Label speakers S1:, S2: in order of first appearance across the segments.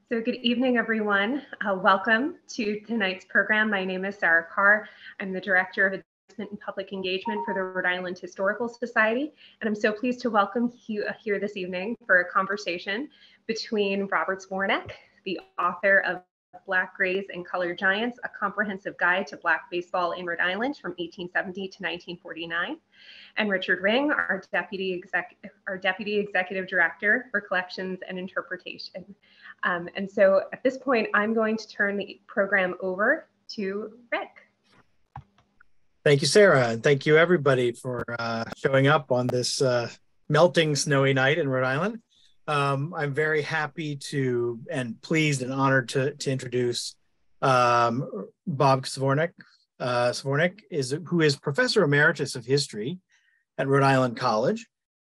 S1: So good evening, everyone. Welcome to tonight's program. My name is Sarah Carr. I'm the Director of Advancement and Public Engagement for the Rhode Island Historical Society, and I'm so pleased to welcome you here this evening for a conversation between Robert Cvornyek, the author of Black, Grays, and Colored Giants, a comprehensive guide to Black baseball in Rhode Island from 1870 to 1949, and Richard Ring, our Deputy Executive Director for Collections and Interpretation. And so at this point, I'm going to turn the program over to Rick.
S2: Thank you, Sarah, and thank you everybody for showing up on this melting snowy night in Rhode Island. I'm very happy to and pleased and honored to introduce Bob Cvornyek. Cvornyek who is Professor Emeritus of History at Rhode Island College.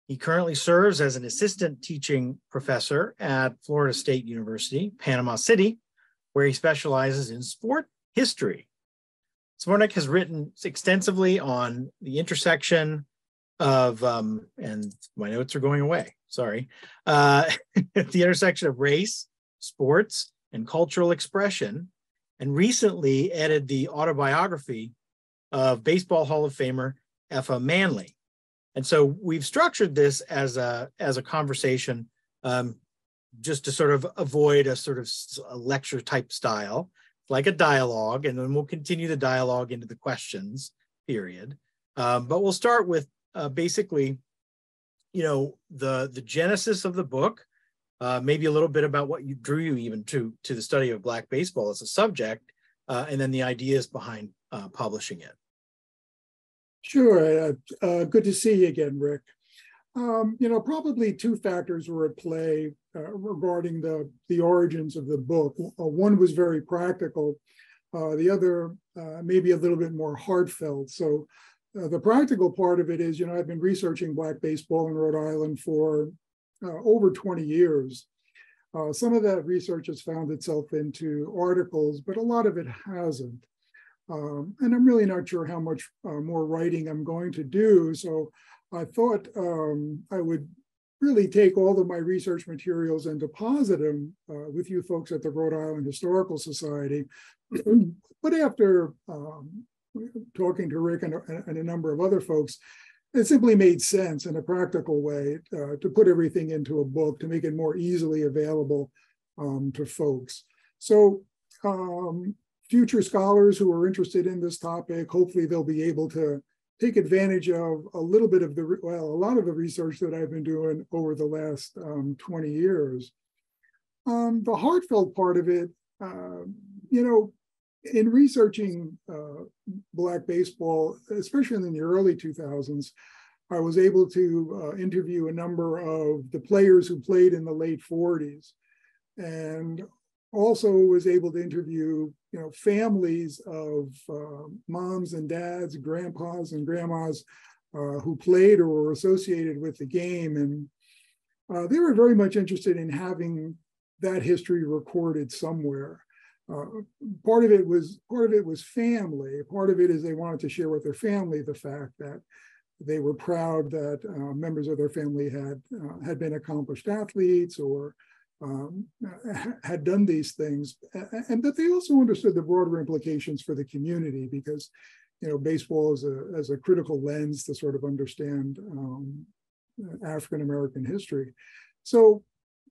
S2: He currently serves as an assistant teaching professor at Florida State University, Panama City, where he specializes in sport history. Cvornyek has written extensively on the intersection of, and my notes are going away, sorry, the intersection of race, sports, and cultural expression, and recently edited the autobiography of Baseball Hall of Famer Effa Manley. And so we've structured this as a conversation just to sort of avoid a sort of a lecture type style, like a dialogue, and then we'll continue the dialogue into the questions period. But we'll start with basically, the genesis of the book, maybe a little bit about what drew you even to the study of Black baseball as a subject, and then the ideas behind publishing it.
S3: Sure. Good to see you again, Rick. Probably two factors were at play regarding the origins of the book. One was very practical. The other maybe a little bit more heartfelt. So the practical part of it is, I've been researching Black baseball in Rhode Island for over 20 years. Some of that research has found itself into articles, but a lot of it hasn't. And I'm really not sure how much more writing I'm going to do. So I thought I would really take all of my research materials and deposit them with you folks at the Rhode Island Historical Society. But after talking to Rick and a number of other folks, it simply made sense in a practical way to put everything into a book to make it more easily available to folks. So future scholars who are interested in this topic, hopefully they'll be able to take advantage of a lot of the research that I've been doing over the last 20 years. The heartfelt part of it, in researching Black baseball, especially in the early 2000s, I was able to interview a number of the players who played in the late 40s, and also was able to interview, families of moms and dads, grandpas and grandmas who played or were associated with the game. And they were very much interested in having that history recorded somewhere. Part of it was family. Part of it is they wanted to share with their family the fact that they were proud that members of their family had been accomplished athletes or had done these things, and that they also understood the broader implications for the community, because baseball is a critical lens to sort of understand African-American history. So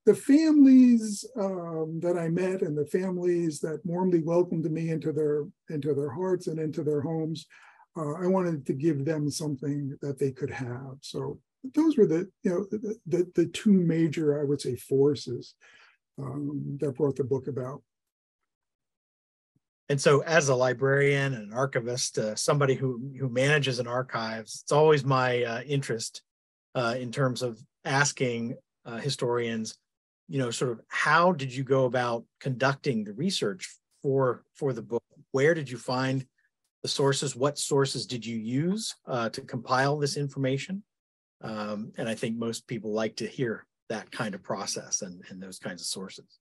S3: the families that I met and the families that warmly welcomed me into their hearts and into their homes, I wanted to give them something that they could have. So those were the two major, I would say, forces that brought the book about.
S2: And so as a librarian and an archivist, somebody who manages an archives, it's always my interest in terms of asking historians, sort of how did you go about conducting the research for the book? Where did you find the sources? What sources did you use to compile this information? And I think most people like to hear that kind of process and those kinds of sources.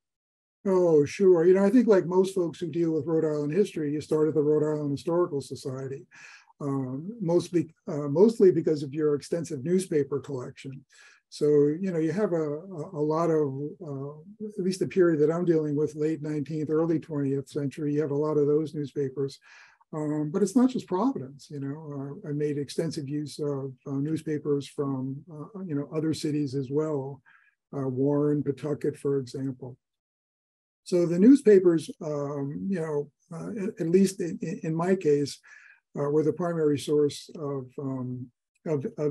S3: Oh, sure. I think like most folks who deal with Rhode Island history, you start at the Rhode Island Historical Society, mostly because of your extensive newspaper collection. So, you have a lot of, at least the period that I'm dealing with, late 19th, early 20th century, you have a lot of those newspapers. But it's not just Providence, I made extensive use of newspapers from, other cities as well, Warren, Pawtucket, for example. So the newspapers, at least in my case, were the primary source of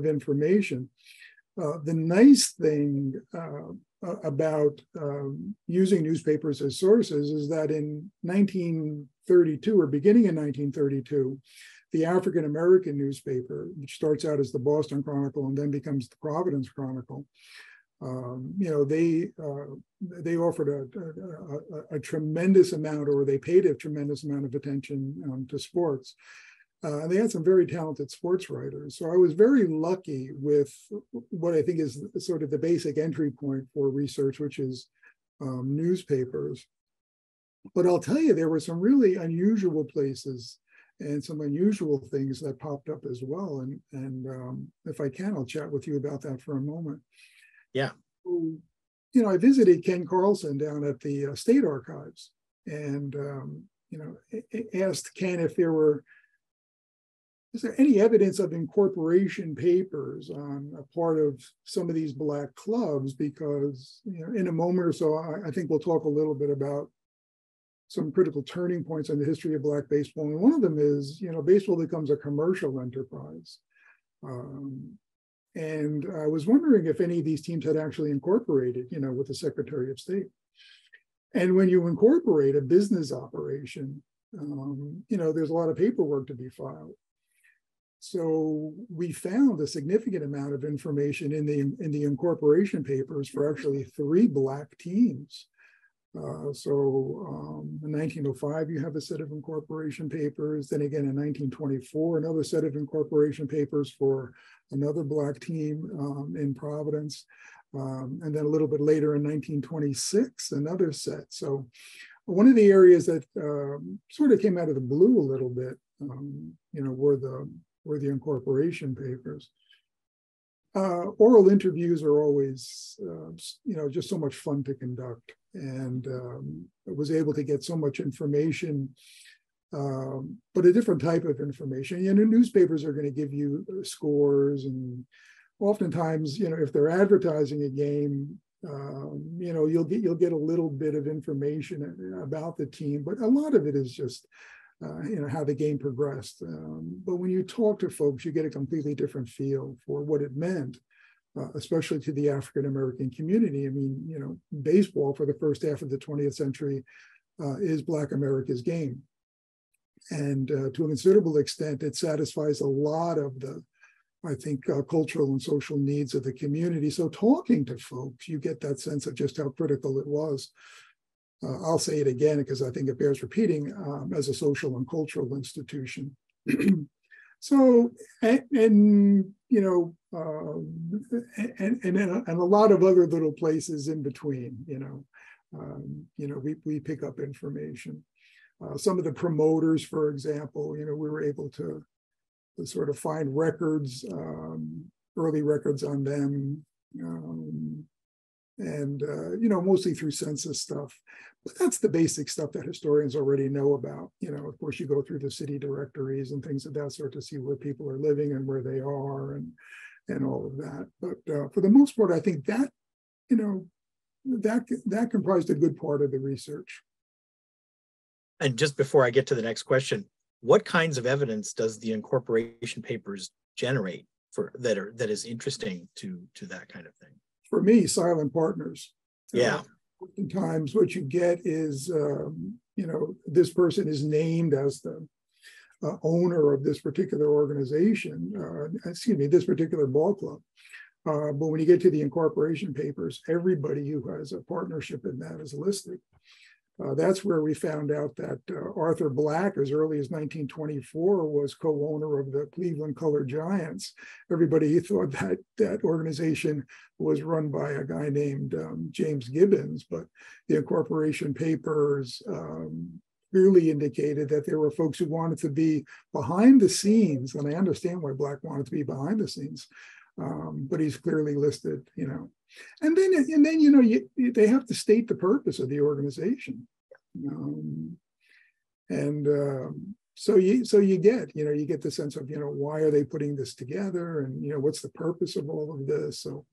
S3: information. The nice thing about using newspapers as sources is that in 1932, or beginning in 1932, the African American newspaper, which starts out as the Boston Chronicle and then becomes the Providence Chronicle, they offered a tremendous amount, or they paid a tremendous amount of attention to sports. They had some very talented sports writers. So I was very lucky with what I think is sort of the basic entry point for research, which is newspapers. But I'll tell you, there were some really unusual places and some unusual things that popped up as well. And if I can, I'll chat with you about that for a moment.
S2: Yeah.
S3: So, I visited Ken Carlson down at the State Archives and, asked Ken if is there any evidence of incorporation papers on a part of some of these Black clubs? Because, in a moment or so, I think we'll talk a little bit about some critical turning points in the history of Black baseball. And one of them is, baseball becomes a commercial enterprise. And I was wondering if any of these teams had actually incorporated, with the Secretary of State. And when you incorporate a business operation, there's a lot of paperwork to be filed. So we found a significant amount of information in the incorporation papers for actually 3 Black teams. In 1905, you have a set of incorporation papers. Then again, in 1924, another set of incorporation papers for another Black team in Providence. And then a little bit later in 1926, another set. So one of the areas that sort of came out of the blue a little bit, were the incorporation papers. Oral interviews are always, just so much fun to conduct. And I was able to get so much information, but a different type of information. Newspapers are going to give you scores, and oftentimes, if they're advertising a game, you'll get a little bit of information about the team, but a lot of it is just how the game progressed. But when you talk to folks, you get a completely different feel for what it meant, especially to the African American community. I mean, baseball for the first half of the 20th century is Black America's game. And to a considerable extent, it satisfies a lot of the, I think, cultural and social needs of the community. So talking to folks, you get that sense of just how critical it was. I'll say it again because I think it bears repeating, as a social and cultural institution. So, and a lot of other little places in between, we pick up information. Some of the promoters, for example, we were able to sort of find records, early records on them, mostly through census stuff. But that's the basic stuff that historians already know about. Of course, you go through the city directories and things of that sort to see where people are living and where they are and all of that. But for the most part, I think that, that comprised a good part of the research.
S2: And just before I get to the next question, what kinds of evidence does the incorporation papers generate that is interesting to that kind of thing? For
S3: me, silent partners.
S2: Yeah.
S3: Oftentimes what you get is, this person is named as the owner of this particular organization, this particular ball club. But when you get to the incorporation papers, everybody who has a partnership in that is listed. That's where we found out that Arthur Black, as early as 1924, was co-owner of the Cleveland Colored Giants. Everybody thought that organization was run by a guy named James Gibbons, but the incorporation papers clearly indicated that there were folks who wanted to be behind the scenes, and I understand why Black wanted to be behind the scenes, but he's clearly listed, And then they have to state the purpose of the organization, so you get the sense of why are they putting this together, and what's the purpose of all of this. So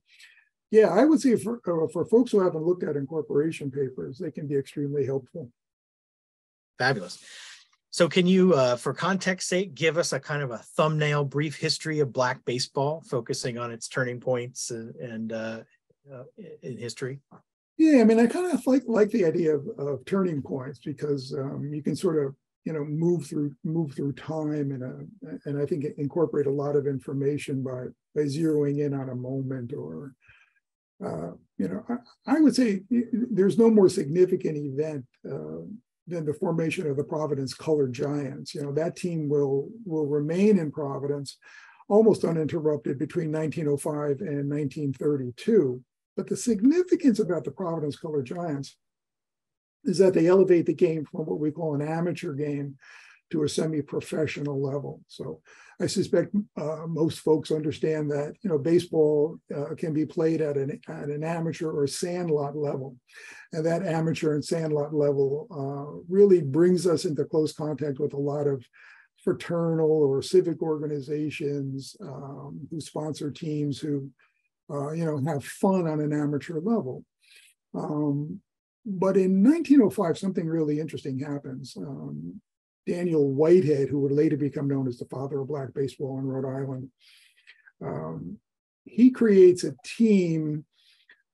S3: yeah, I would say for folks who haven't looked at incorporation papers, they can be extremely helpful.
S2: Fabulous. So can you, for context sake, give us a kind of a thumbnail brief history of Black baseball, focusing on its turning points and in history?
S3: Yeah, I mean, I kind of like the idea of turning points, because you can sort of move through time, and I think incorporate a lot of information by zeroing in on a moment, or I would say there's no more significant event than the formation of the Providence Colored Giants. That team will remain in Providence almost uninterrupted between 1905 and 1932. But the significance about the Providence Colored Giants is that they elevate the game from what we call an amateur game to a semi-professional level. So I suspect most folks understand that baseball can be played at an amateur or sandlot level, and that amateur and sandlot level really brings us into close contact with a lot of fraternal or civic organizations who sponsor teams who have fun on an amateur level. But in 1905, something really interesting happens. Daniel Whitehead, who would later become known as the father of Black baseball in Rhode Island, he creates a team,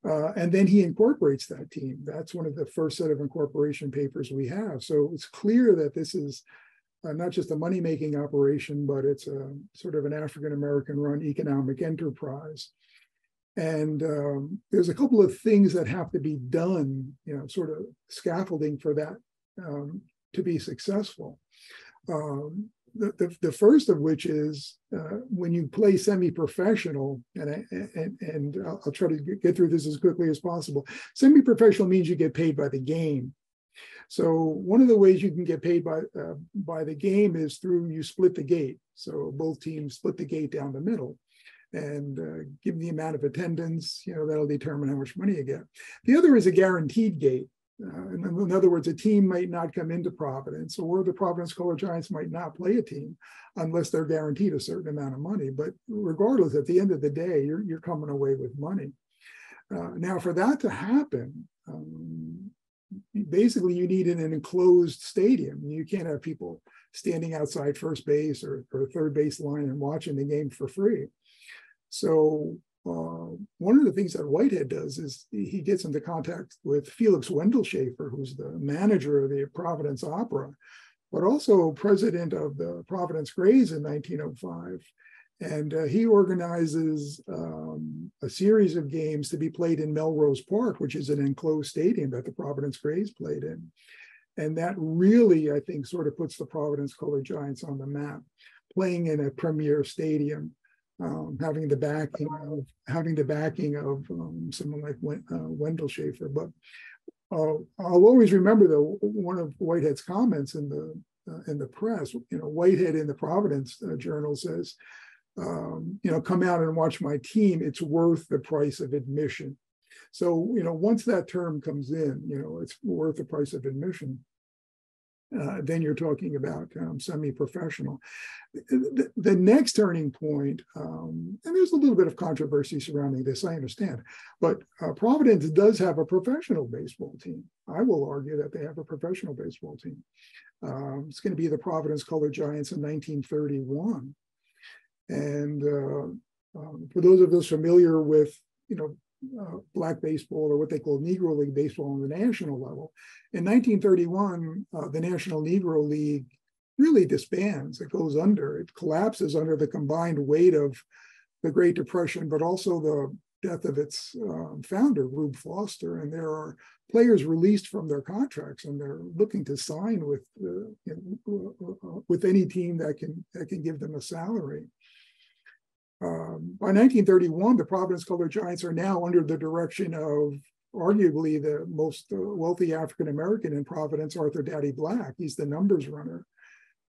S3: and then he incorporates that team. That's one of the first set of incorporation papers we have. So it's clear that this is not just a money-making operation, but it's a sort of an African-American run economic enterprise. And there's a couple of things that have to be done, sort of scaffolding for that to be successful. The first of which is when you play semi-professional, and I'll try to get through this as quickly as possible. Semi-professional means you get paid by the game. So one of the ways you can get paid by the game is through you split the gate. So both teams split the gate down the middle, and given the amount of attendance, that'll determine how much money you get. The other is a guaranteed gate. In other words, a team might not come into Providence, or the Providence Colored Giants might not play a team unless they're guaranteed a certain amount of money. But regardless, at the end of the day, you're coming away with money. Now, for that to happen, basically you need an enclosed stadium. You can't have people standing outside first base or third base line and watching the game for free. So one of the things that Whitehead does is he gets into contact with Felix Wendelschäfer, who's the manager of the Providence Opera, but also president of the Providence Grays in 1905. And he organizes a series of games to be played in Melrose Park, which is an enclosed stadium that the Providence Grays played in. And that really, I think, sort of puts the Providence Colored Giants on the map, playing in a premier stadium. Having the backing of someone like Wendelschäfer. But I'll always remember, though, one of Whitehead's comments in the press. Whitehead in the Providence Journal says, come out and watch my team. It's worth the price of admission. So once that term comes in, it's worth the price of admission. Then you're talking about semi-professional. The next turning point, and there's a little bit of controversy surrounding this, I understand, but Providence does have a professional baseball team. I will argue that they have a professional baseball team. It's going to be the Providence Colored Giants in 1931. And for those of us familiar with, Black baseball, or what they call Negro League baseball on the national level. In 1931, the National Negro League really disbands. It goes under. It collapses under the combined weight of the Great Depression, but also the death of its founder, Rube Foster. And there are players released from their contracts, and they're looking to sign with any team that can give them a salary. By 1931, the Providence Colored Giants are now under the direction of arguably the most wealthy African-American in Providence, Arthur Daddy Black. He's the numbers runner.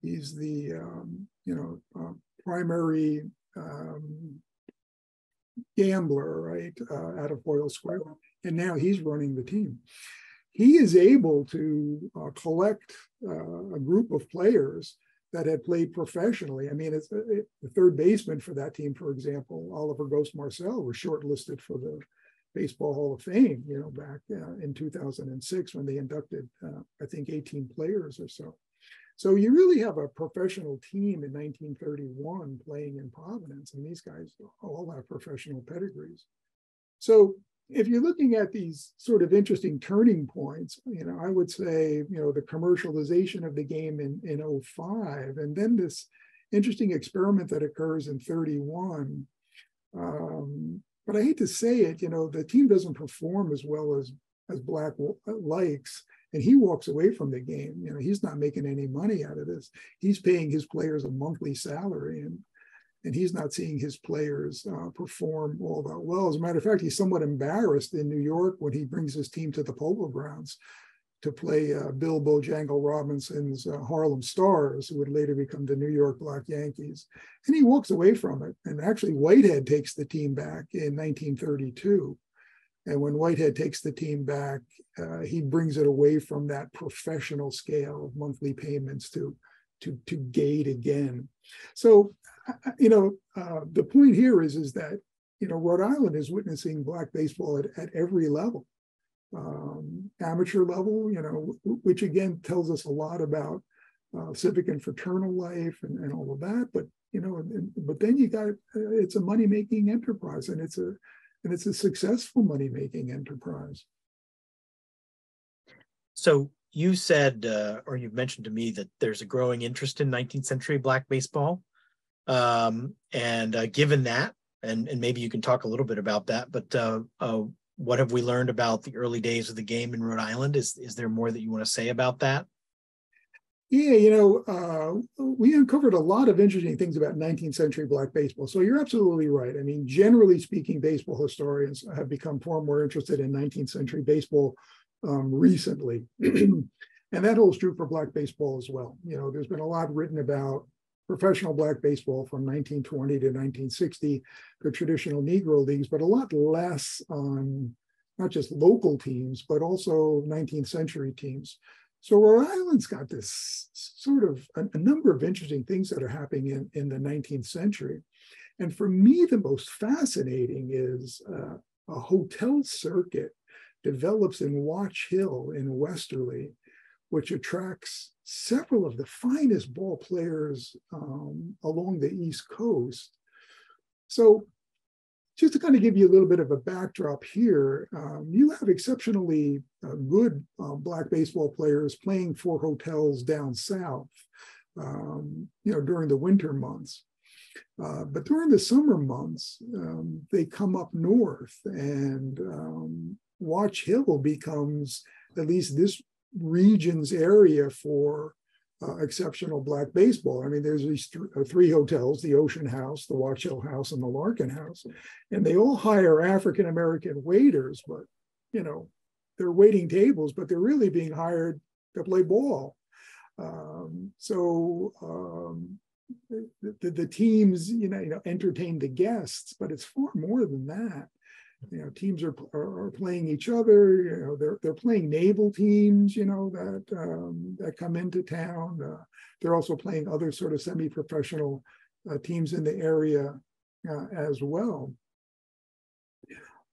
S3: He's the primary gambler, right, out of Hoyle Square, and now he's running the team. He is able to collect a group of players that had played professionally. I mean, the third baseman for that team, for example, Oliver Ghost Marcel, was shortlisted for the Baseball Hall of Fame, back in 2006 when they inducted, I think, 18 players or so. So you really have a professional team in 1931 playing in Providence, and these guys all have professional pedigrees. So if you're looking at these sort of interesting turning points, I would say, the commercialization of the game in 05, and then this interesting experiment that occurs in 31. But I hate to say it, the team doesn't perform as well as Black likes, and he walks away from the game. He's not making any money out of this. He's paying his players a monthly salary, and he's not seeing his players perform all that well. As a matter of fact, he's somewhat embarrassed in New York when he brings his team to the Polo Grounds to play Bill Bojangle Robinson's Harlem Stars, who would later become the New York Black Yankees. And he walks away from it. And actually, Whitehead takes the team back in 1932. And when Whitehead takes the team back, he brings it away from that professional scale of monthly payments to gate again. So, the point here is that, Rhode Island is witnessing Black baseball at every level. Amateur level, which again tells us a lot about civic and fraternal life and all of that. But but then you got it's a money-making enterprise, and it's a successful money-making enterprise.
S2: So you said, or you've mentioned to me, that there's a growing interest in 19th century Black baseball, and given that, and maybe you can talk a little bit about that, but what have we learned about the early days of the game in Rhode Island? Is there more that you want to say about that?
S3: Yeah, we uncovered a lot of interesting things about 19th century Black baseball. So you're absolutely right. I mean, generally speaking, baseball historians have become far more interested in 19th century baseball recently. And that holds true for Black baseball as well. There's been a lot written about professional Black baseball from 1920 to 1960, the traditional Negro leagues, but a lot less on not just local teams, but also 19th century teams. So Rhode Island's got this sort of a number of interesting things that are happening in the 19th century. And for me, the most fascinating is a hotel circuit develops in Watch Hill in Westerly, which attracts several of the finest ball players along the East Coast. So just to kind of give you a little bit of a backdrop here, you have exceptionally good Black baseball players playing for hotels down south, during the winter months. But during the summer months, they come up north, and Watch Hill becomes at least this region's area for exceptional Black baseball. I mean, there's these three hotels: the Ocean House, the Watch Hill House, and the Larkin House, and they all hire African-American waiters, but they're waiting tables, but they're really being hired to play ball. The teams entertain the guests, but it's far more than that. Teams are playing each other. They're playing naval teams, that come into town. They're also playing other sort of semi-professional teams in the area as well.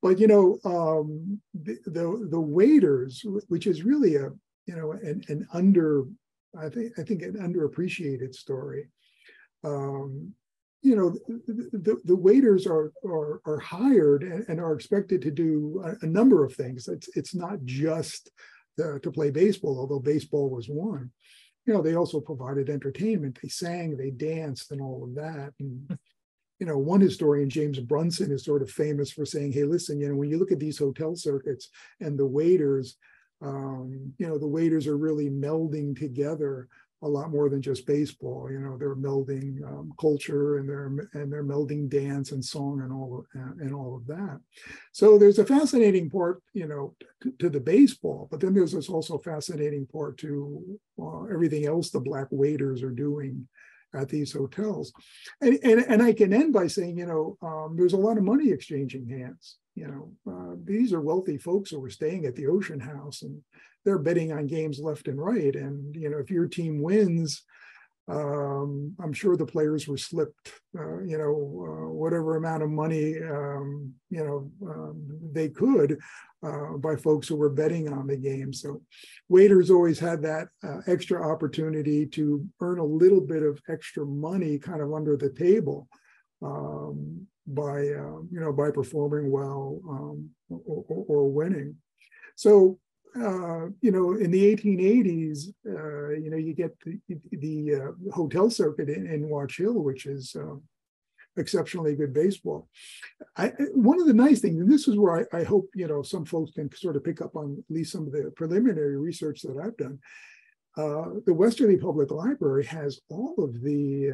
S3: But the waiters, which is really an underappreciated story. The waiters are hired and are expected to do a number of things. It's not just to play baseball, although baseball was one. They also provided entertainment. They sang, they danced, and all of that. And one historian, James Brunson, is sort of famous for saying, "Hey, listen, when you look at these hotel circuits and the waiters, the waiters are really melding together a lot more than just baseball. They're melding culture, and they're melding dance and song and all of that. So there's a fascinating part, to the baseball, but then there's this also fascinating part to everything else the Black waiters are doing at these hotels. And I can end by saying, there's a lot of money exchanging hands. These are wealthy folks who are staying at the Ocean House, and they're betting on games left and right. And, if your team wins, I'm sure the players were slipped, whatever amount of money, they could by folks who were betting on the game. So waiters always had that extra opportunity to earn a little bit of extra money kind of under the table by performing well or winning. So in the 1880s, you get the hotel circuit in Watch Hill, which is exceptionally good baseball. One of the nice things, and this is where I hope, some folks can sort of pick up on at least some of the preliminary research that I've done. The Westerly Public Library has all of the,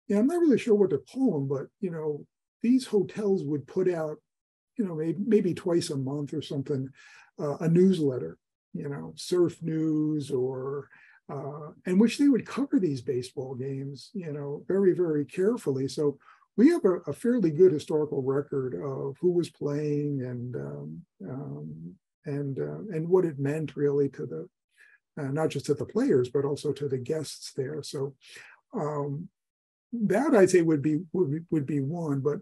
S3: I'm not really sure what to call them, but, these hotels would put out, maybe twice a month or something, a newsletter, surf news or, in which they would cover these baseball games, very, very carefully. So we have a fairly good historical record of who was playing and what it meant really to the, not just to the players, but also to the guests there. So that I'd say would be one, but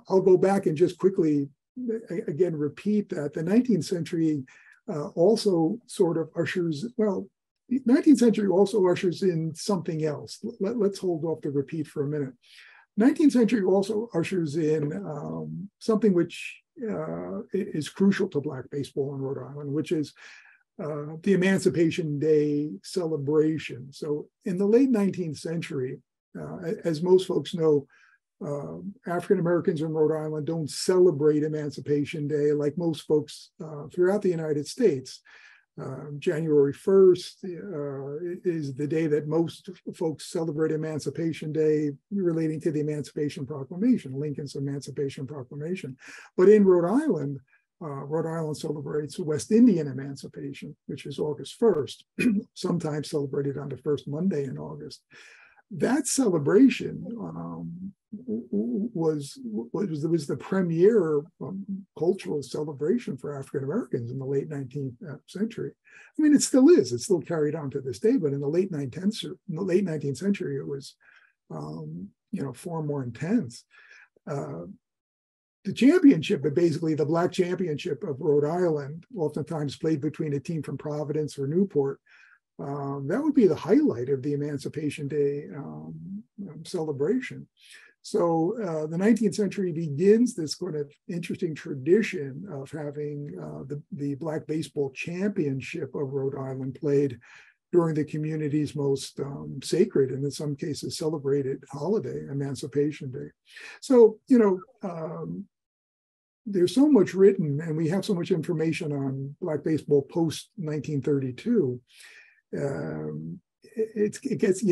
S3: I'll go back and just quickly, again, repeat that the 19th century also sort of ushers, the 19th century also ushers in something else. Let's hold off the repeat for a minute. 19th century also ushers in something which is crucial to Black baseball in Rhode Island, which is the Emancipation Day celebration. So in the late 19th century, as most folks know, African Americans in Rhode Island don't celebrate Emancipation Day like most folks throughout the United States. January 1st is the day that most folks celebrate Emancipation Day relating to the Emancipation Proclamation, Lincoln's Emancipation Proclamation. But in Rhode Island celebrates West Indian Emancipation, which is August 1st, sometimes celebrated on the first Monday in August. That celebration was the premier cultural celebration for African Americans in the late 19th century. I mean, it still is. It's still carried on to this day. But in the late 19th century, it was, far more intense. The championship, but basically the Black Championship of Rhode Island, oftentimes played between a team from Providence or Newport. That would be the highlight of the Emancipation Day celebration. So the 19th century begins this kind of interesting tradition of having the Black Baseball Championship of Rhode Island played during the community's most sacred and in some cases celebrated holiday, Emancipation Day. So, there's so much written and we have so much information on Black baseball post 1932. You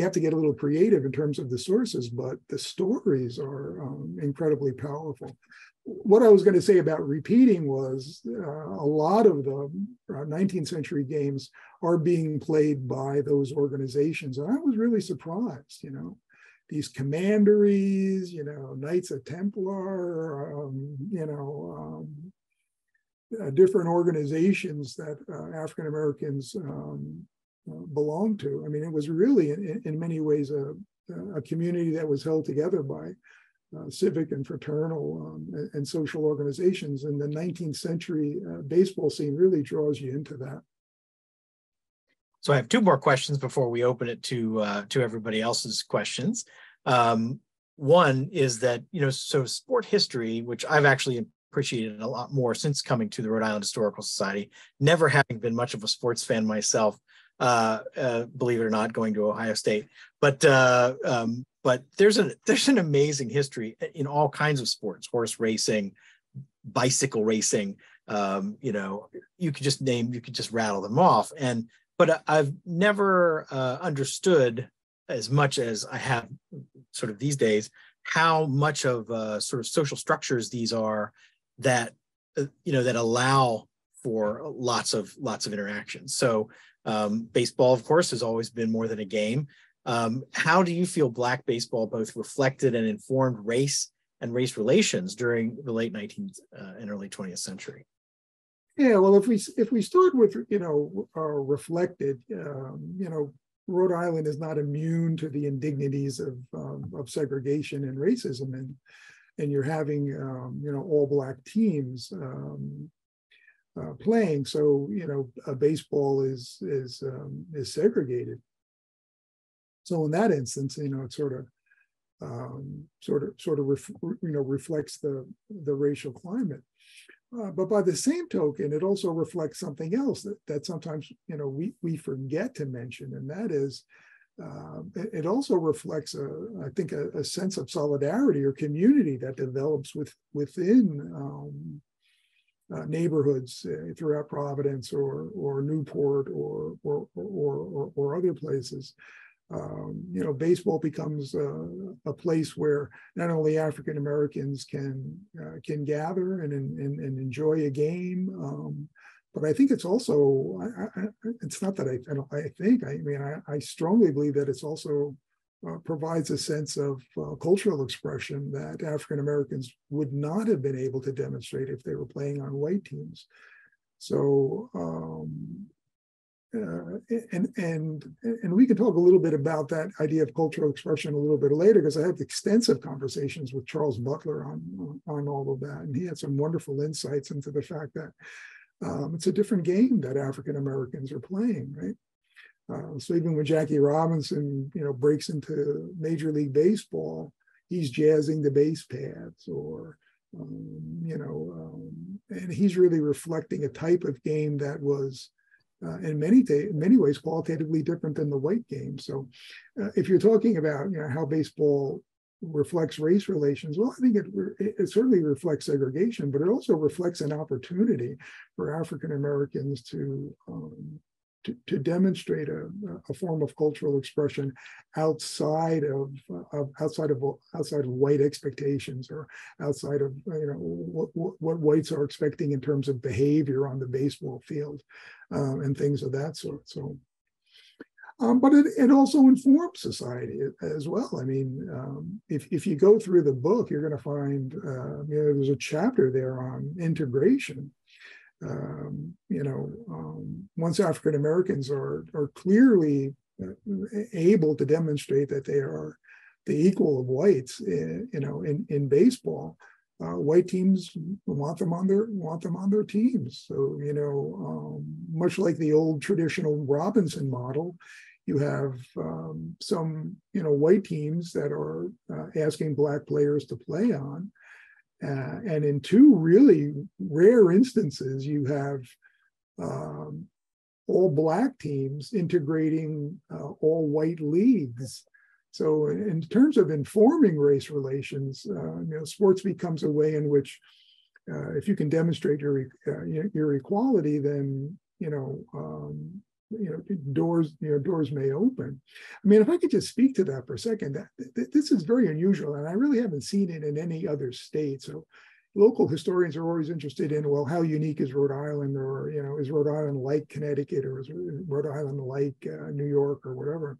S3: have to get a little creative in terms of the sources, but the stories are incredibly powerful. What I was going to say about repeating was a lot of the 19th century games are being played by those organizations. And I was really surprised, these commanderies, Knights of Templar, different organizations that African Americans belong to. I mean, it was really, in many ways, a community that was held together by civic and fraternal and social organizations. And the 19th century baseball scene really draws you into that.
S2: So I have two more questions before we open it to everybody else's questions. One is that, so sport history, which I've actually appreciated a lot more since coming to the Rhode Island Historical Society, never having been much of a sports fan myself, believe it or not, going to Ohio State. But there's an amazing history in all kinds of sports: horse racing, bicycle racing. You could just rattle them off. But I've never understood as much as I have sort of these days how much of sort of social structures these are that that allow for lots of interactions. So Baseball, of course, has always been more than a game. How do you feel Black baseball both reflected and informed race and race relations during the late 19th and early 20th century?
S3: Yeah, well, if we start with reflected, Rhode Island is not immune to the indignities of segregation and racism, and you're having all Black teams playing, so baseball is segregated. So in that instance, it sort of reflects the racial climate. But by the same token, it also reflects something else that sometimes we forget to mention, and that is it also reflects I think a sense of solidarity or community that develops within neighborhoods throughout Providence or Newport or other places. Baseball becomes a place where not only African Americans can gather and enjoy a game, but I think it's also it's not that I strongly believe that it's also provides a sense of cultural expression that African Americans would not have been able to demonstrate if they were playing on white teams. So. And we can talk a little bit about that idea of cultural expression a little bit later, because I had extensive conversations with Charles Butler on all of that, and he had some wonderful insights into the fact that it's a different game that African Americans are playing, right? So even when Jackie Robinson, breaks into Major League Baseball, he's jazzing the base paths, or and he's really reflecting a type of game that was. In many ways, qualitatively different than the white game. So, if you're talking about how baseball reflects race relations, well, I think it certainly reflects segregation, but it also reflects an opportunity for African Americans to demonstrate a form of cultural expression outside of white expectations, or outside of what whites are expecting in terms of behavior on the baseball field, and things of that sort. So, but it also informs society as well. I mean, if you go through the book, you're going to find there's a chapter there on integration. Once African Americans are clearly able to demonstrate that they are the equal of whites, in baseball, white teams want them on their teams. So much like the old traditional Robinson model, you have some white teams that are asking Black players to play on. And in two really rare instances, you have all Black teams integrating all white leagues. So in terms of informing race relations, sports becomes a way in which if you can demonstrate your equality, then doors may open. I mean, if I could just speak to that for a second, this is very unusual, and I really haven't seen it in any other state. So local historians are always interested in, well, how unique is Rhode Island, or is Rhode Island like Connecticut, or is Rhode Island like New York, or whatever.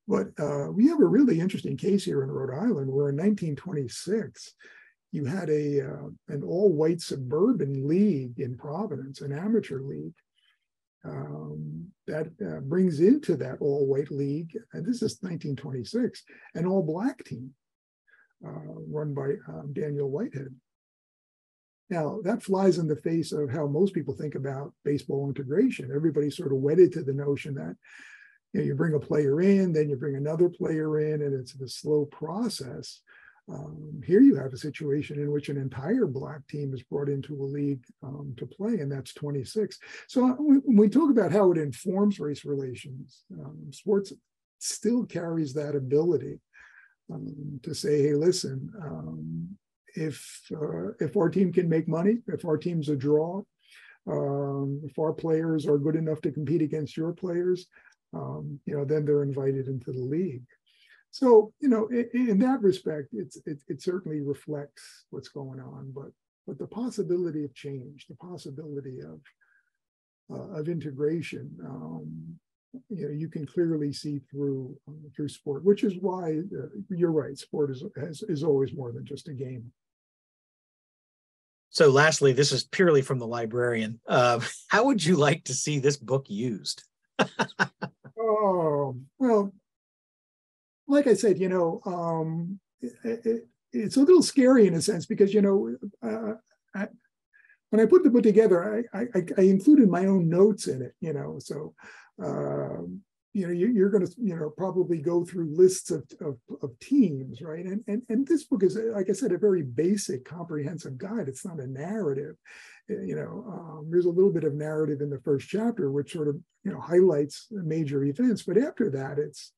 S3: But we have a really interesting case here in Rhode Island, where in 1926 you had an all-white suburban league in Providence, an amateur league, that brings into that all-white league, and this is 1926, an all-Black team run by Daniel Whitehead. Now, that flies in the face of how most people think about baseball integration. Everybody's sort of wedded to the notion that you bring a player in, then you bring another player in, and it's a slow process. Here you have a situation in which an entire Black team is brought into a league to play, and that's 26. So when we talk about how it informs race relations, sports still carries that ability to say, hey, listen, if our team can make money, if our team's a draw, if our players are good enough to compete against your players, then they're invited into the league. So, in that respect, it certainly reflects what's going on, but the possibility of change, the possibility of integration. You can clearly see through sport, which is why you're right. Sport is always more than just a game.
S2: So lastly, this is purely from the librarian. How would you like to see this book used?
S3: Oh, well, like I said, it's a little scary in a sense because, when I put the book together, I included my own notes in it, so, you're going to, probably go through lists of teams, right? And this book is, like I said, a very basic, comprehensive guide. It's not a narrative. There's a little bit of narrative in the first chapter, which sort of, highlights major events. But after that, it's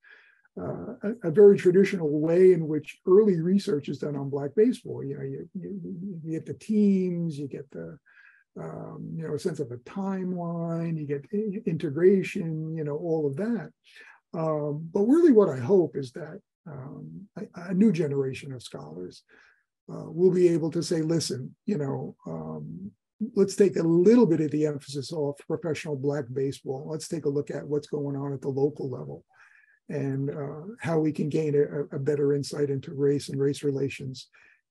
S3: a very traditional way in which early research is done on Black baseball. You get the teams, you get the a sense of a timeline, you get integration, all of that. But really what I hope is that a new generation of scholars will be able to say, listen, let's take a little bit of the emphasis off professional Black baseball. Let's take a look at what's going on at the local level and how we can gain a better insight into race and race relations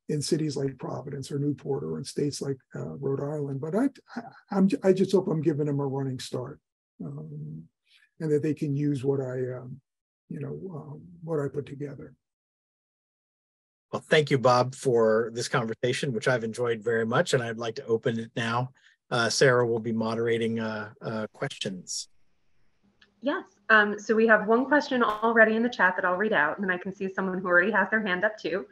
S3: in cities like Providence or Newport or in states like Rhode Island. But I just hope I'm giving them a running start, and that they can use what I put together.
S2: Well, thank you, Bob, for this conversation, which I've enjoyed very much, and I'd like to open it now. Sarah will be moderating questions.
S1: Yes. So we have one question already in the chat that I'll read out, and then I can see someone who already has their hand up too.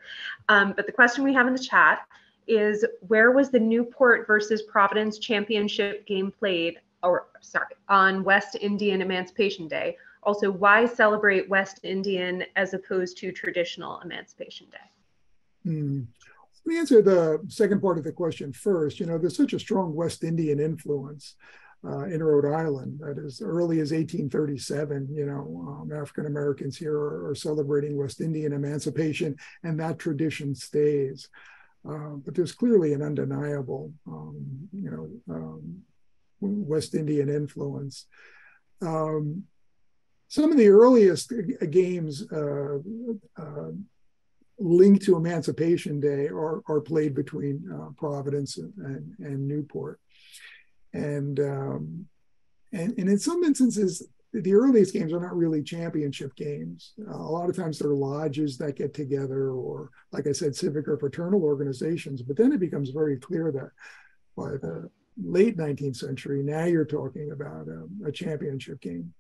S1: But the question we have in the chat is, where was the Newport versus Providence championship game played, on West Indian Emancipation Day? Also, why celebrate West Indian as opposed to traditional Emancipation Day?
S3: Let me answer the second part of the question first. There's such a strong West Indian influence in Rhode Island that as early as 1837, African Americans here are celebrating West Indian emancipation, and that tradition stays. But there's clearly an undeniable, West Indian influence. Some of the earliest games linked to Emancipation Day are played between Providence and Newport. And in some instances, the earliest games are not really championship games. A lot of times they're lodges that get together, or, like I said, civic or fraternal organizations. But then it becomes very clear that by the late 19th century, now you're talking about a championship game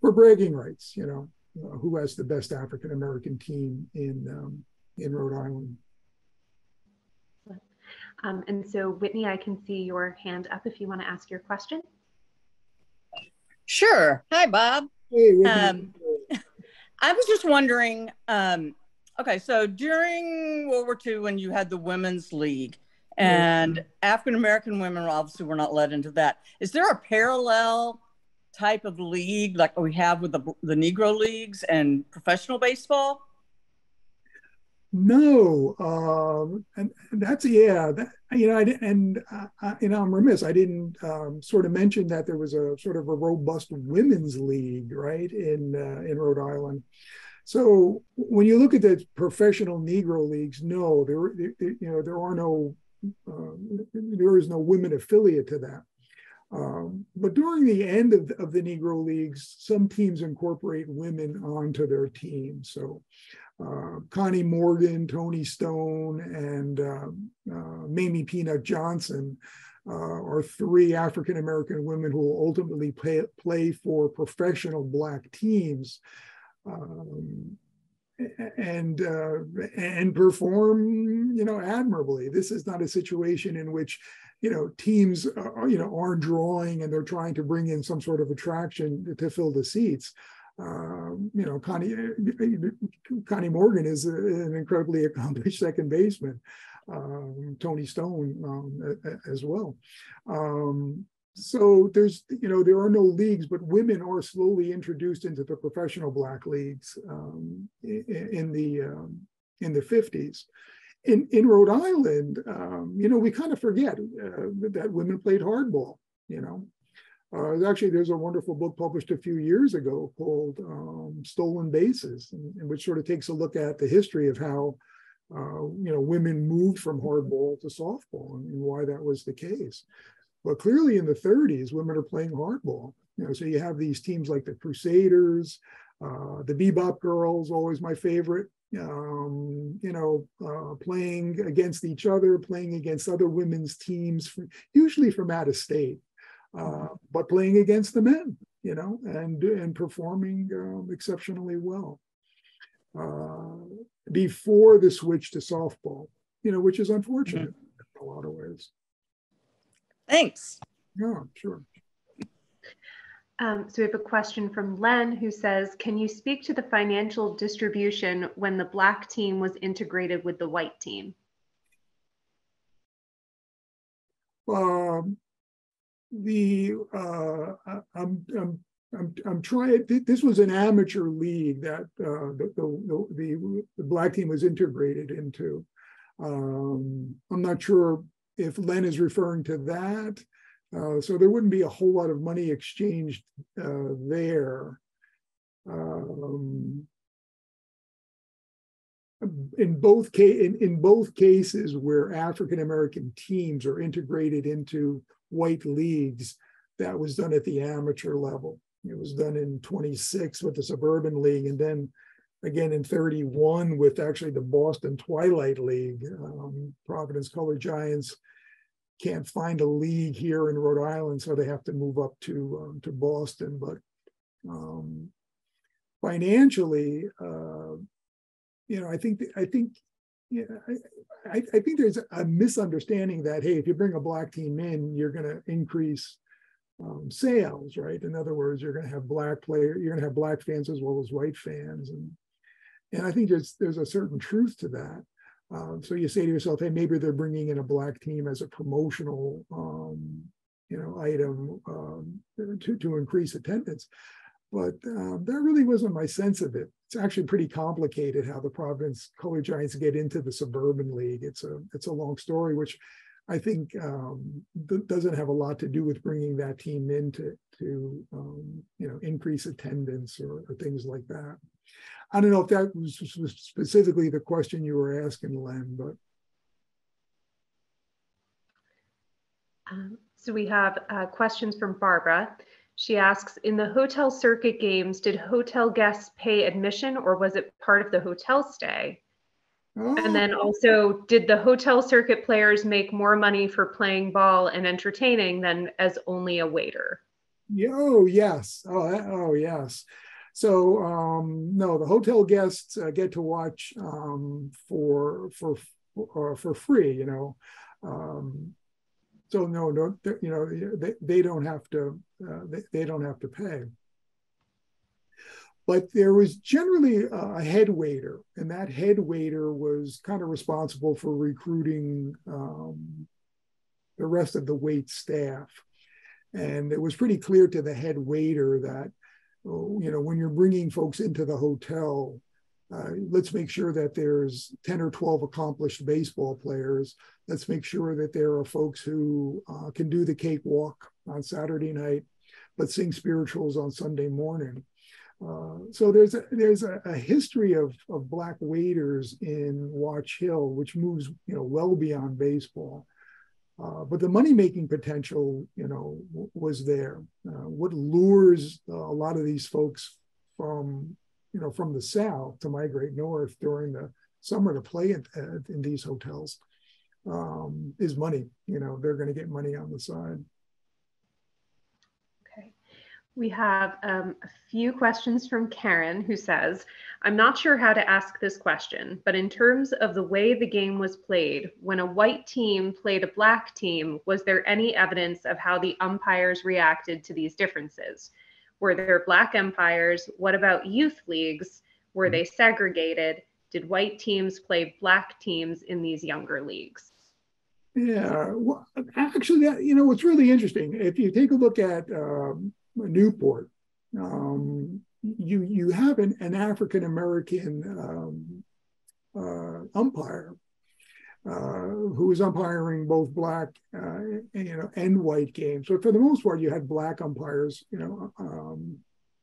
S3: for bragging rights. Who has the best African American team in Rhode Island.
S1: And so, Whitney, I can see your hand up if you want to ask your question.
S4: Sure. Hi, Bob.
S3: Hey, Whitney.
S4: I was just wondering, okay, so during World War II, when you had the Women's League, and African-American women obviously were not let into that, is there a parallel type of league like we have with the Negro leagues and professional baseball?
S3: No, and that's I'm remiss. I didn't sort of mention that there was a sort of a robust women's league, right, in Rhode Island. So when you look at the professional Negro leagues, no, there is no women affiliate to that. But during the end of the Negro leagues, some teams incorporate women onto their team. So Connie Morgan, Tony Stone, and Mamie Peanut Johnson are three African-American women who will ultimately play for professional Black teams and perform, admirably. This is not a situation in which, teams, aren't drawing and they're trying to bring in some sort of attraction to fill the seats. Connie Morgan is an incredibly accomplished second baseman. Tony Stone as well. So there are no leagues, but women are slowly introduced into the professional Black leagues in the 50s. in Rhode Island, we kind of forget that women played hardball. Actually, there's a wonderful book published a few years ago called Stolen Bases, in which sort of takes a look at the history of how women moved from hardball to softball and why that was the case. But clearly in the 30s, women are playing hardball. So you have these teams like the Crusaders, the Bebop Girls, always my favorite, playing against each other, playing against other women's teams, usually from out of state, but playing against the men, and performing exceptionally well. Before the switch to softball, which is unfortunate in a lot of ways.
S4: Thanks.
S3: Yeah, sure.
S1: So we have a question from Len who says, can you speak to the financial distribution when the black team was integrated with the white team?
S3: I'm trying. This was an amateur league that the black team was integrated into. I'm not sure if Len is referring to that. So there wouldn't be a whole lot of money exchanged there. In both cases where African American teams are integrated into white leagues, that was done at the amateur level. It was done in 26 with the Suburban League, and then again in 31 with actually the Boston Twilight League. Providence Colored Giants can't find a league here in Rhode Island, so they have to move up to Boston. But financially, I think there's a misunderstanding that, hey, if you bring a black team in, you're going to increase sales, right? In other words, you're going to have black players, you're going to have black fans as well as white fans, and I think there's a certain truth to that. So you say to yourself, hey, maybe they're bringing in a black team as a promotional, item to increase attendance. But that really wasn't my sense of it. It's actually pretty complicated how the Providence Colored Giants get into the Suburban League. It's a long story, which I think doesn't have a lot to do with bringing that team in to increase attendance or things like that. I don't know if that was specifically the question you were asking, Len, but.
S1: So we have questions from Barbara. She asks, in the hotel circuit games, did hotel guests pay admission or was it part of the hotel stay? Oh. And then also, did the hotel circuit players make more money for playing ball and entertaining than as only a waiter?
S3: Oh, yes. Oh, yes. So no, the hotel guests get to watch for free, so no, they don't have to they don't have to pay. But there was generally a head waiter, and that head waiter was kind of responsible for recruiting the rest of the wait staff. And it was pretty clear to the head waiter that, when you're bringing folks into the hotel, let's make sure that there's 10 or 12 accomplished baseball players. Let's make sure that there are folks who can do the cakewalk on Saturday night, but sing spirituals on Sunday morning. So there's a history of black waiters in Watch Hill, which moves well beyond baseball. But the money-making potential, was there. What lures a lot of these folks from the South to migrate north during the summer to play in these hotels is money. They're going to get money on the side.
S1: We have a few questions from Karen, who says, I'm not sure how to ask this question, but in terms of the way the game was played, when a white team played a black team, was there any evidence of how the umpires reacted to these differences? Were there black umpires? What about youth leagues? Were they segregated? Did white teams play black teams in these younger leagues?
S3: Yeah, well, actually, what's really interesting, if you take a look at Newport, you have an African American umpire, who was umpiring both black, and white games. But for the most part, you had black umpires,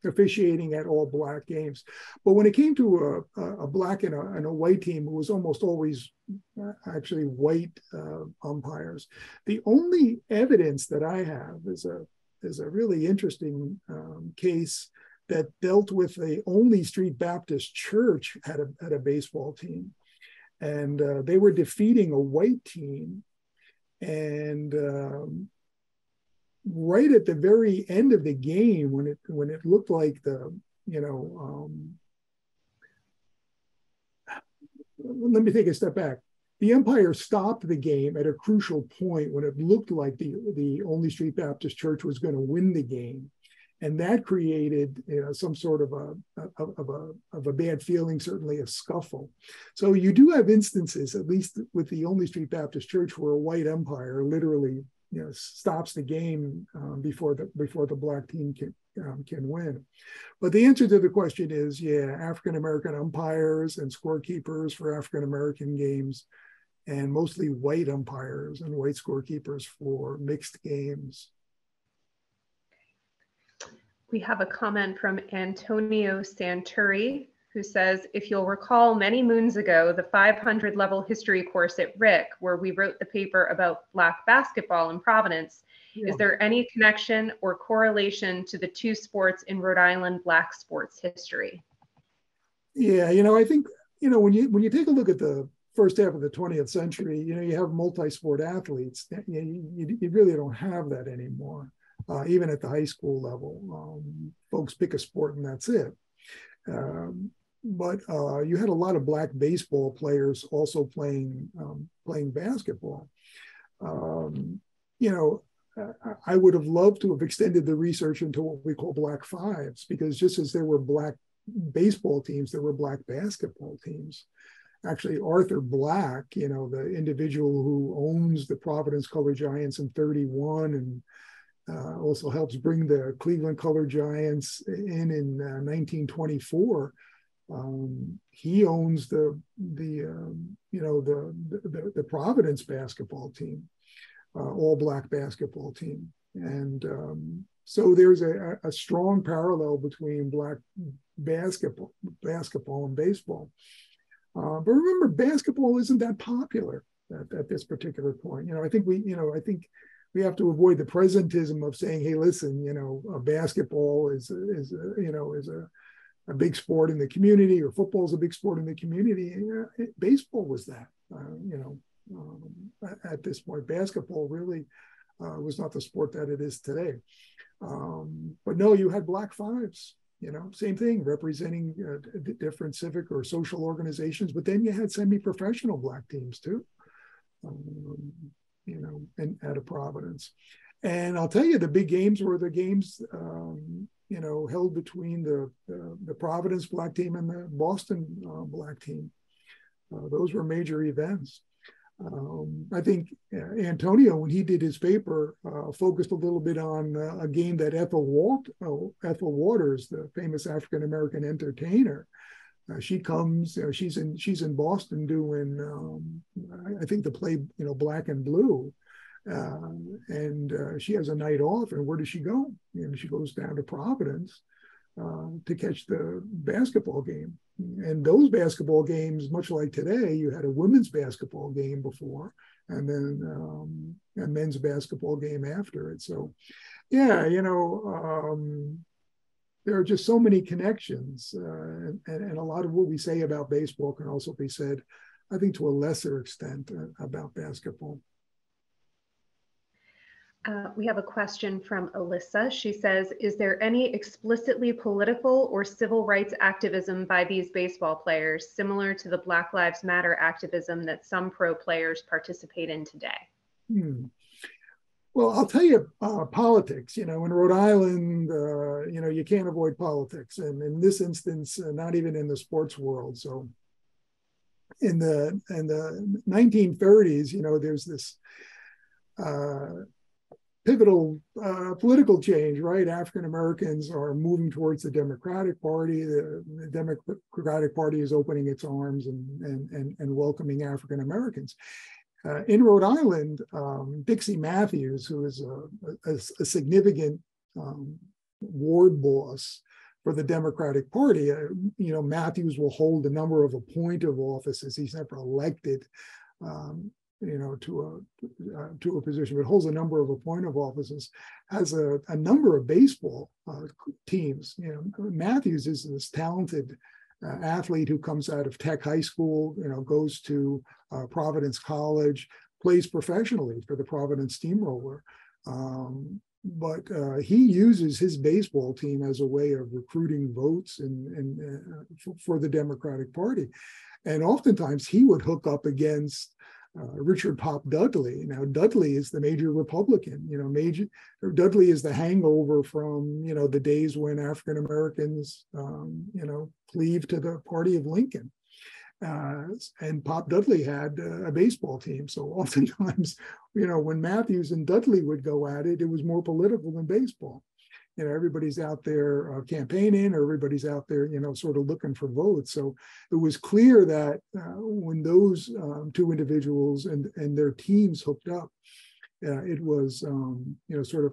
S3: officiating at all black games. But when it came to a black and a white team, it was almost always actually white umpires. The only evidence that I have is a really interesting case that dealt with the only Street Baptist Church had a baseball team, and they were defeating a white team, and right at the very end of the game, when it looked like let me take a step back. The umpire stopped the game at a crucial point when it looked like the only Street Baptist Church was going to win the game. And that created some sort of a bad feeling, certainly a scuffle. So you do have instances, at least with the only Street Baptist Church, where a white umpire literally stops the game before the black team can win. But the answer to the question is, yeah, African American umpires and scorekeepers for African American games, and mostly white umpires and white scorekeepers for mixed games.
S1: We have a comment from Antonio Santuri, who says, if you'll recall many moons ago, the 500 level history course at Rick, where we wrote the paper about black basketball in Providence, is there any connection or correlation to the two sports in Rhode Island black sports history?
S3: Yeah, I think, when you take a look at the first half of the 20th century, you have multi-sport athletes. You really don't have that anymore. Even at the high school level, folks pick a sport and that's it. But you had a lot of black baseball players also playing basketball. I would have loved to have extended the research into what we call black fives, because just as there were black baseball teams, there were black basketball teams. Actually, Arthur Black, the individual who owns the Providence Colored Giants in 31 and also helps bring the Cleveland Colored Giants in 1924. He owns the Providence basketball team, all black basketball team, and so there's a strong parallel between black basketball and baseball. But remember, basketball isn't that popular at this particular point. I think we have to avoid the presentism of saying, hey, listen, basketball is a big sport in the community, or football is a big sport in the community. Baseball was that, at this point. Basketball really was not the sport that it is today. But no, you had black fives, same thing, representing different civic or social organizations. But then you had semi-professional black teams too. And out of Providence. And I'll tell you, the big games were the games, held between the Providence black team and the Boston black team. Those were major events. I think Antonio, when he did his paper, focused a little bit on a game that Ethel Waters, the famous African-American entertainer, she comes, she's in Boston doing, I think the play, Black and Blue. And she has a night off, and where does she go? She goes down to Providence to catch the basketball game. And those basketball games, much like today, you had a women's basketball game before, and then a men's basketball game after it. So, yeah, there are just so many connections, and a lot of what we say about baseball can also be said, I think, to a lesser extent about basketball.
S1: We have a question from Alyssa. She says, is there any explicitly political or civil rights activism by these baseball players, similar to the Black Lives Matter activism that some pro players participate in today?
S3: Well, I'll tell you, politics, in Rhode Island, you can't avoid politics. And in this instance, not even in the sports world. So in the 1930s, there's this pivotal political change, right? African Americans are moving towards the Democratic Party. The Democratic Party is opening its arms and welcoming African Americans. In Rhode Island, Dixie Matthews, who is a significant ward boss for the Democratic Party, Matthews will hold a number of appointive offices. He's never elected, to a position, but holds a number of appointive offices. Has a number of baseball teams. Matthews is this talented athlete who comes out of Tech High School, goes to Providence College, plays professionally for the Providence Steamroller. But he uses his baseball team as a way of recruiting votes for the Democratic Party. And oftentimes he would hook up against Richard Pop Dudley. Now, Dudley is the major Republican. Dudley is the hangover from, the days when African Americans, cleaved to the party of Lincoln. And Pop Dudley had a baseball team. So oftentimes, when Matthews and Dudley would go at it, it was more political than baseball. Everybody's out there campaigning, or everybody's out there, sort of looking for votes. So it was clear that when those two individuals and their teams hooked up, it was, sort of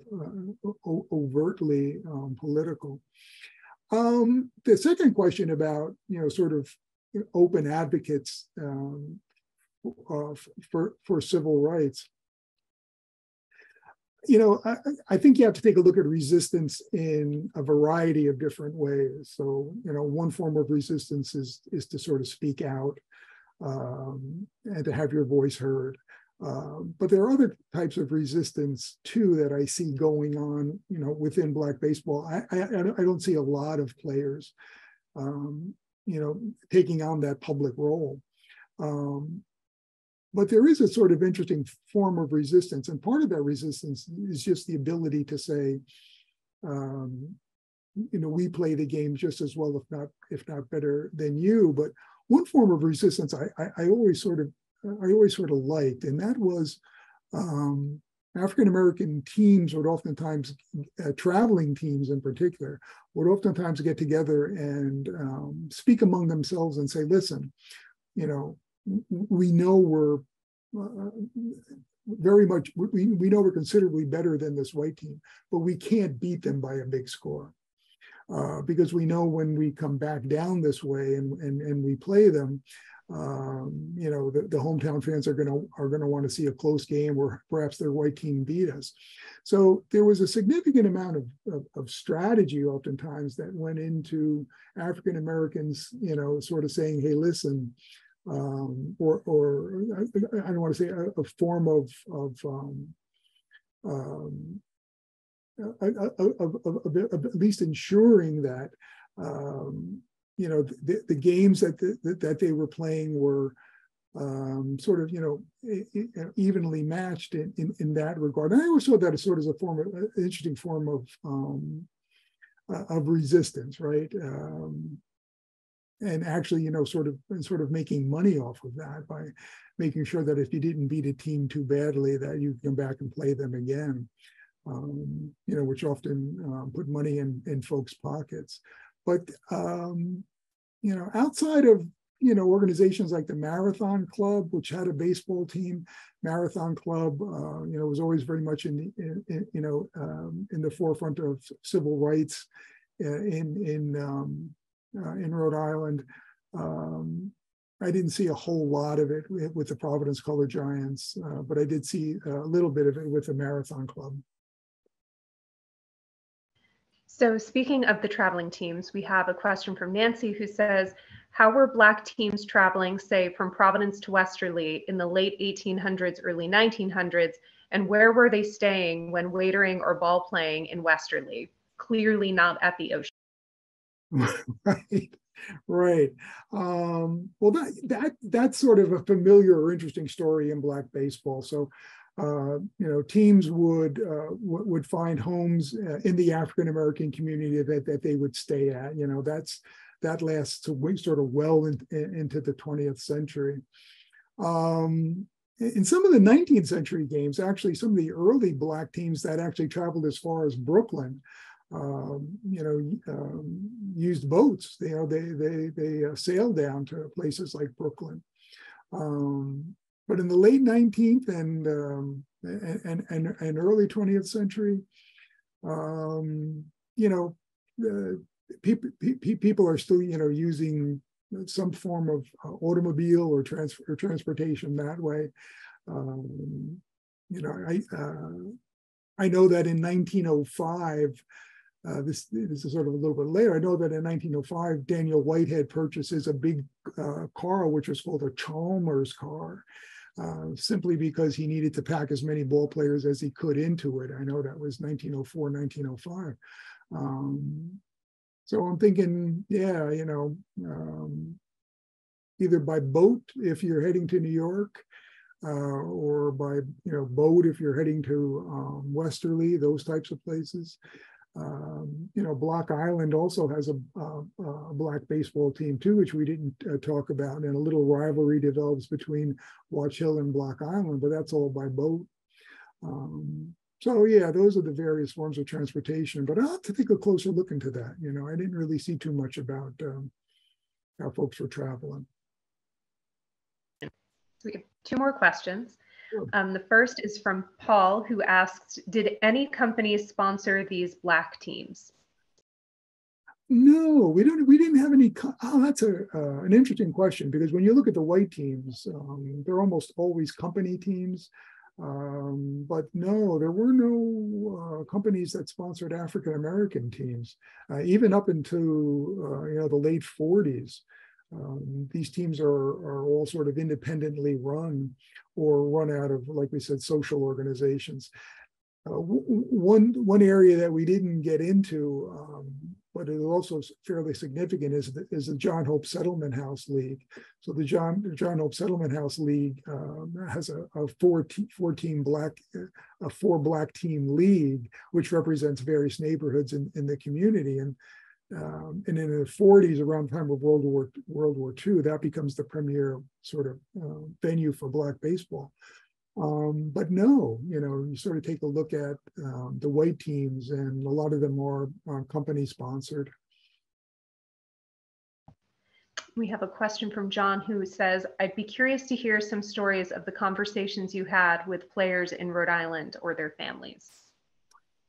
S3: overtly political. The second question about, sort of open advocates for civil rights. I think you have to take a look at resistance in a variety of different ways. So, one form of resistance is to sort of speak out and to have your voice heard. But there are other types of resistance too that I see going on, within Black baseball. I don't see a lot of players, taking on that public role. But there is a sort of interesting form of resistance. And part of that resistance is just the ability to say, we play the game just as well, if not better than you. But one form of resistance I always sort of liked, and that was African American teams would oftentimes, traveling teams in particular, would oftentimes get together and speak among themselves and say, listen, we know we're very much, we know we're considerably better than this white team, but we can't beat them by a big score. Because we know when we come back down this way and we play them, the hometown fans are going to want to see a close game where perhaps their white team beat us. So there was a significant amount of strategy oftentimes that went into African Americans, sort of saying, hey, listen, or I don't want to say a form of at least ensuring that the games that they were playing were sort of evenly matched in that regard. And I always saw that as sort of an interesting form of resistance, right? And actually, sort of making money off of that by making sure that if you didn't beat a team too badly, that you come back and play them again, which often put money in folks' pockets. But, outside of, organizations like the Marathon Club, which had a baseball team, Marathon Club, was always very much in the forefront of civil rights in Rhode Island. I didn't see a whole lot of it with the Providence Colored Giants, but I did see a little bit of it with the Marathon Club.
S1: So speaking of the traveling teams, we have a question from Nancy who says, how were Black teams traveling, say, from Providence to Westerly in the late 1800s, early 1900s, and where were they staying when waitering or ball playing in Westerly? Clearly not at the ocean.
S3: Right. Well, that's sort of a familiar or interesting story in Black baseball. So, teams would find homes in the African American community that they would stay at. That lasts sort of well into the 20th century. in some of the 19th century games, actually, some of the early black teams that actually traveled as far as Brooklyn, used boats. They sailed down to places like Brooklyn. But in the late 19th and early 20th century, people are still, using some form of automobile or transportation that way. I know that in 1905, this is sort of a little bit later. I know that in 1905, Daniel Whitehead purchases a big car, which was called a Chalmers car, simply because he needed to pack as many ball players as he could into it. I know that was 1904, 1905. So I'm thinking, either by boat if you're heading to New York, or by boat if you're heading to Westerly, those types of places. Block Island also has a black baseball team too, which we didn't talk about, and a little rivalry develops between Watch Hill and Block Island, but that's all by boat. So yeah, those are the various forms of transportation, but I'll have to take a closer look into that. I didn't really see too much about how folks were traveling.
S1: We have two more questions.
S3: Sure.
S1: The first is from Paul, who asks, did any companies sponsor these black teams?
S3: No, we didn't have any. That's an interesting question, because when you look at the white teams, they're almost always company teams. But no, there were no companies that sponsored African American teams, even up into the late 40s. These teams are all sort of independently run, or run out of, like we said, social organizations. One area that we didn't get into, but it is also fairly significant, is the John Hope Settlement House League. So the John Hope Settlement House League has a four black team league, which represents various neighborhoods in the community. And in the 40s, around the time of World War II, that becomes the premier sort of venue for black baseball. But no, you sort of take a look at the white teams, and a lot of them are company sponsored.
S1: We have a question from John, who says, I'd be curious to hear some stories of the conversations you had with players in Rhode Island or their families.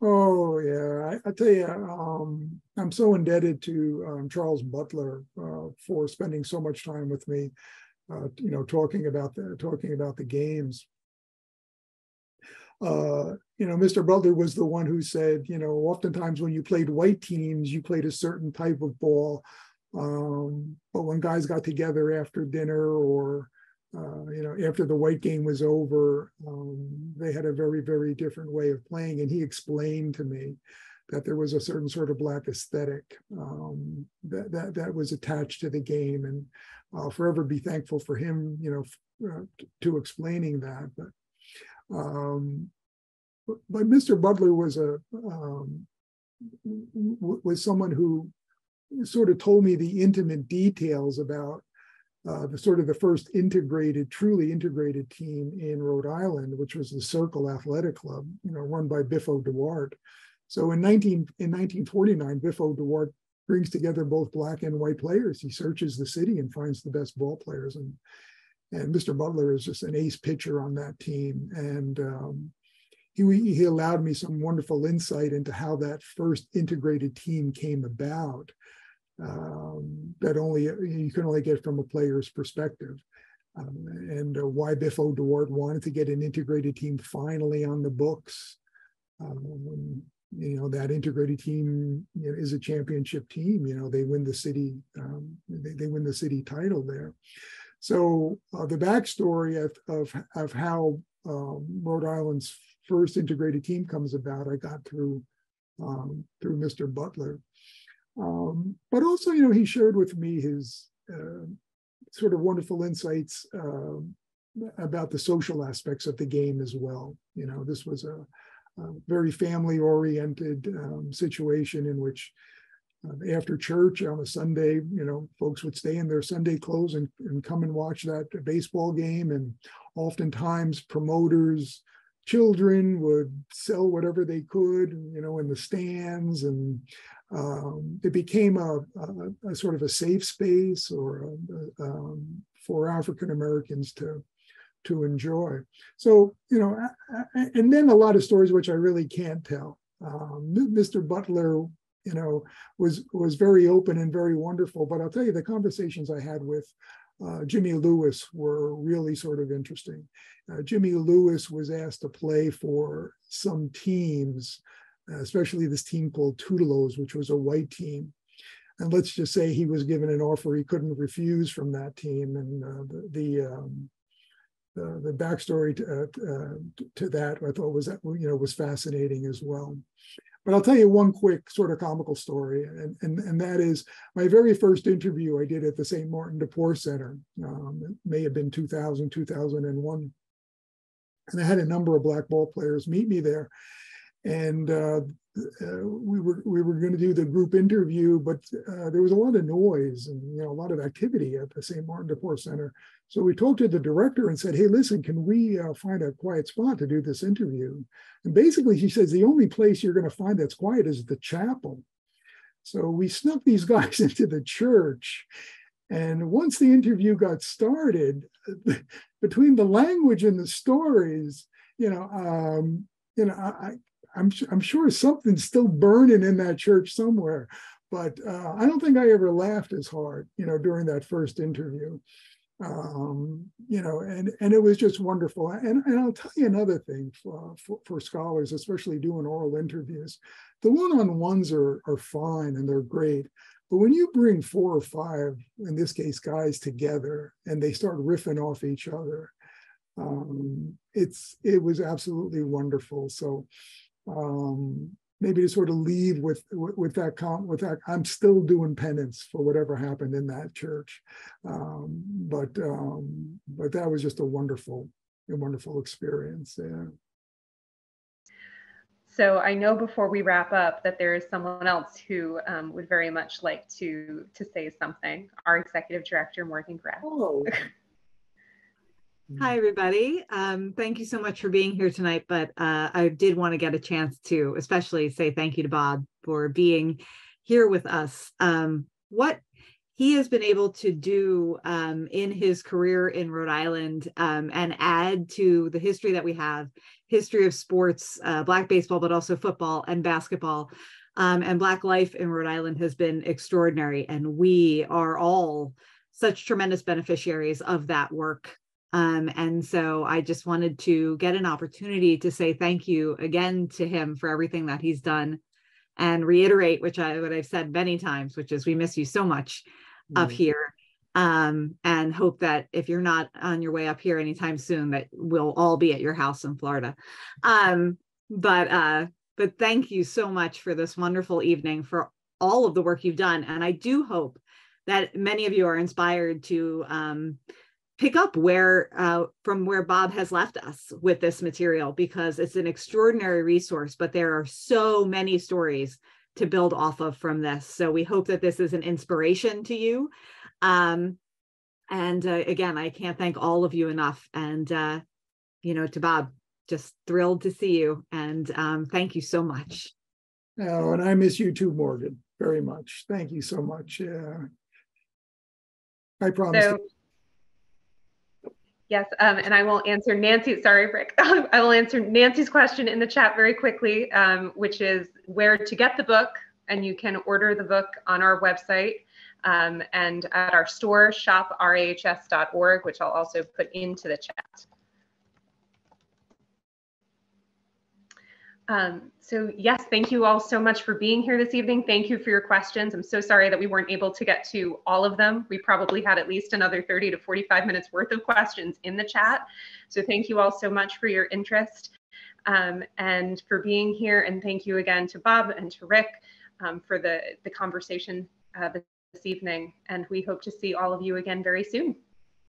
S3: Oh yeah, I tell you, I'm so indebted to Charles Butler for spending so much time with me, talking about the games. Mr. Butler was the one who said, oftentimes when you played white teams, you played a certain type of ball, but when guys got together after dinner, or after the white game was over, they had a very, very different way of playing. And he explained to me that there was a certain sort of black aesthetic that was attached to the game. And I'll forever be thankful for him, to explaining that. But Mr. Butler was someone who sort of told me the intimate details about the first truly integrated team in Rhode Island, which was the Circle Athletic Club, run by Biffo Duarte. So in 1949, Biffo Duarte brings together both black and white players. He searches the city and finds the best ball players. And Mr. Butler is just an ace pitcher on that team. And he allowed me some wonderful insight into how that first integrated team came about. That you can only get from a player's perspective, and why Biffo Duarte wanted to get an integrated team finally on the books. That integrated team is a championship team. They win the city. They win the city title there. So the backstory of how Rhode Island's first integrated team comes about, I got through Mr. Butler. But also, he shared with me his sort of wonderful insights about the social aspects of the game as well. This was a very family-oriented situation in which, After church on a Sunday, folks would stay in their Sunday clothes and come and watch that baseball game. And oftentimes promoters, children would sell whatever they could, in the stands. And it became a sort of a safe space or for African Americans to enjoy. So, and then a lot of stories which I really can't tell. Mr. Butler, was very open and very wonderful. But I'll tell you, the conversations I had with Jimmy Lewis were really sort of interesting. Jimmy Lewis was asked to play for some teams, especially this team called Toodleos, which was a white team. And let's just say he was given an offer he couldn't refuse from that team. And the backstory to that I thought was fascinating as well. But I'll tell you one quick sort of comical story, and that is my very first interview I did at the St. Martin DePore Center. It may have been 2000, 2001. And I had a number of black ball players meet me there. And we were going to do the group interview, but there was a lot of noise and a lot of activity at the St. Martin DePore Center. So we talked to the director and said, "Hey, listen, can we find a quiet spot to do this interview?" And basically, she says the only place you're going to find that's quiet is the chapel. So we snuck these guys into the church, and once the interview got started, between the language and the stories, I'm sure something's still burning in that church somewhere, but I don't think I ever laughed as hard, during that first interview, and it was just wonderful. And I'll tell you another thing for scholars, especially doing oral interviews, the one-on-ones are fine and they're great. But when you bring 4 or 5, in this case, guys together, and they start riffing off each other, it was absolutely wonderful. So maybe to sort of leave with that, I'm still doing penance for whatever happened in that church. But that was just a wonderful experience. Yeah.
S1: So I know before we wrap up that there is someone else who would very much like to say something. Our executive director, Morgan Graff.
S3: Oh.
S5: Hi, everybody. Thank you so much for being here tonight. But I did want to get a chance to especially say thank you to Bob for being here with us. What he has been able to do in his career in Rhode Island and add to the history that we have, history of sports, Black baseball, but also football and basketball, and Black life in Rhode Island has been extraordinary. And we are all such tremendous beneficiaries of that work. And so I just wanted to get an opportunity to say thank you again to him for everything that he's done, and reiterate, what I've said many times, which is we miss you so much up here, and hope that if you're not on your way up here anytime soon, that we'll all be at your house in Florida. But thank you so much for this wonderful evening, for all of the work you've done. And I do hope that many of you are inspired to pick up from where Bob has left us with this material, because it's an extraordinary resource, but there are so many stories to build off of from this. So we hope that this is an inspiration to you. And again, I can't thank all of you enough. And, to Bob, just thrilled to see you. And thank you so much.
S3: Oh, and I miss you too, Morgan, very much. Thank you so much. Yeah. I promise.
S1: Yes, and I will answer Nancy, sorry, Rick. I will answer Nancy's question in the chat very quickly, which is where to get the book. And you can order the book on our website and at our store, shoprahs.org, which I'll also put into the chat. So yes, thank you all so much for being here this evening. Thank you for your questions. I'm so sorry that we weren't able to get to all of them. We probably had at least another 30 to 45 minutes worth of questions in the chat. So thank you all so much for your interest and for being here. And thank you again to Bob and to Rick for the conversation this evening. And we hope to see all of you again very soon.